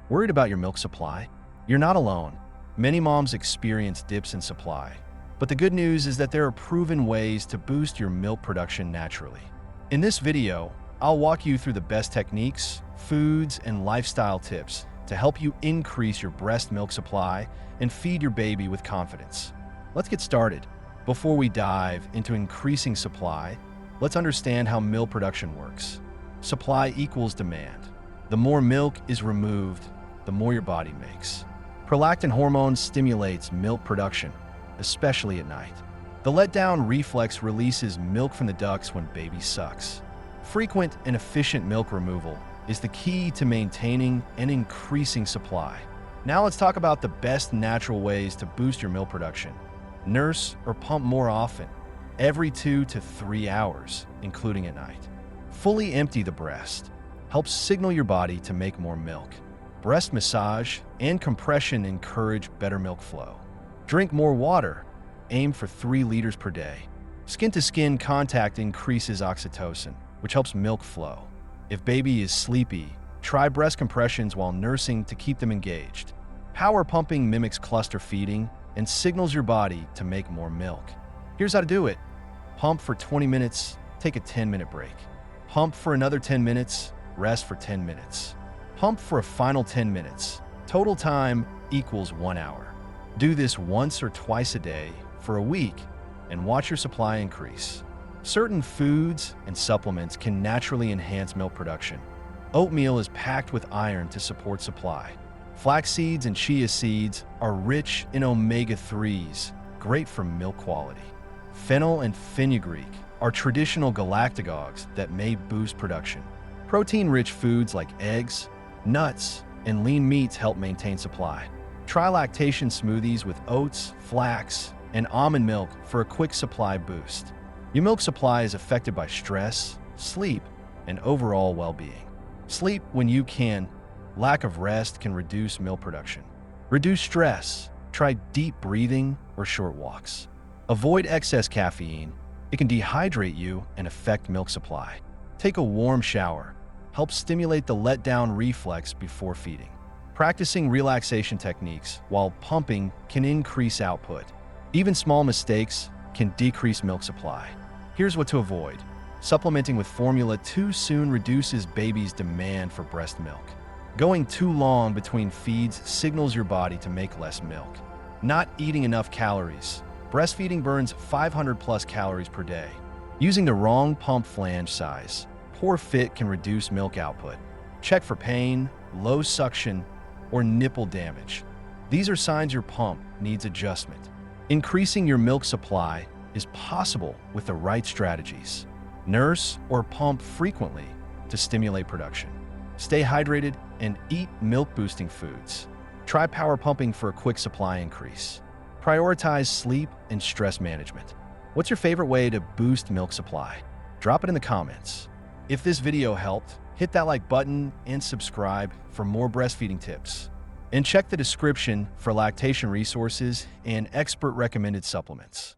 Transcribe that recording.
Worried about your milk supply? You're not alone. Many moms experience dips in supply. But the good news is that there are proven ways to boost your milk production naturally. In this video, I'll walk you through the best techniques, foods, and lifestyle tips to help you increase your breast milk supply and feed your baby with confidence. Let's get started. Before we dive into increasing supply, let's understand how milk production works. Supply equals demand. The more milk is removed, the more your body makes. Prolactin hormone stimulates milk production, especially at night. The letdown reflex releases milk from the ducts when baby sucks. Frequent and efficient milk removal is the key to maintaining and increasing supply. Now let's talk about the best natural ways to boost your milk production. Nurse or pump more often, every 2 to 3 hours, including at night. Fully empty the breast. Helps signal your body to make more milk. Breast massage and compression encourage better milk flow. Drink more water. Aim for 3 liters per day. Skin-to-skin contact increases oxytocin, which helps milk flow. If baby is sleepy, try breast compressions while nursing to keep them engaged. Power pumping mimics cluster feeding and signals your body to make more milk. Here's how to do it. Pump for 20 minutes, take a 10-minute break. Pump for another 10 minutes, rest for 10 minutes. Pump for a final 10 minutes. Total time equals 1 hour. Do this once or twice a day for a week and watch your supply increase. Certain foods and supplements can naturally enhance milk production. Oatmeal is packed with iron to support supply. Flax seeds and chia seeds are rich in omega-3s, great for milk quality. Fennel and fenugreek are traditional galactagogues that may boost production. Protein-rich foods like eggs, nuts, and lean meats help maintain supply. Try lactation smoothies with oats, flax, and almond milk for a quick supply boost. Your milk supply is affected by stress, sleep, and overall well-being. Sleep when you can. Lack of rest can reduce milk production. Reduce stress. Try deep breathing or short walks. Avoid excess caffeine. It can dehydrate you and affect milk supply. Take a warm shower. Helps stimulate the letdown reflex before feeding. Practicing relaxation techniques while pumping can increase output. Even small mistakes can decrease milk supply. Here's what to avoid. Supplementing with formula too soon reduces baby's demand for breast milk. Going too long between feeds signals your body to make less milk. Not eating enough calories. Breastfeeding burns 500 plus calories per day. Using the wrong pump flange size. Poor fit can reduce milk output. Check for pain, low suction, or nipple damage. These are signs your pump needs adjustment. Increasing your milk supply is possible with the right strategies. Nurse or pump frequently to stimulate production. Stay hydrated and eat milk-boosting foods. Try power pumping for a quick supply increase. Prioritize sleep and stress management. What's your favorite way to boost milk supply? Drop it in the comments. If this video helped, hit that like button and subscribe for more breastfeeding tips. And check the description for lactation resources and expert recommended supplements.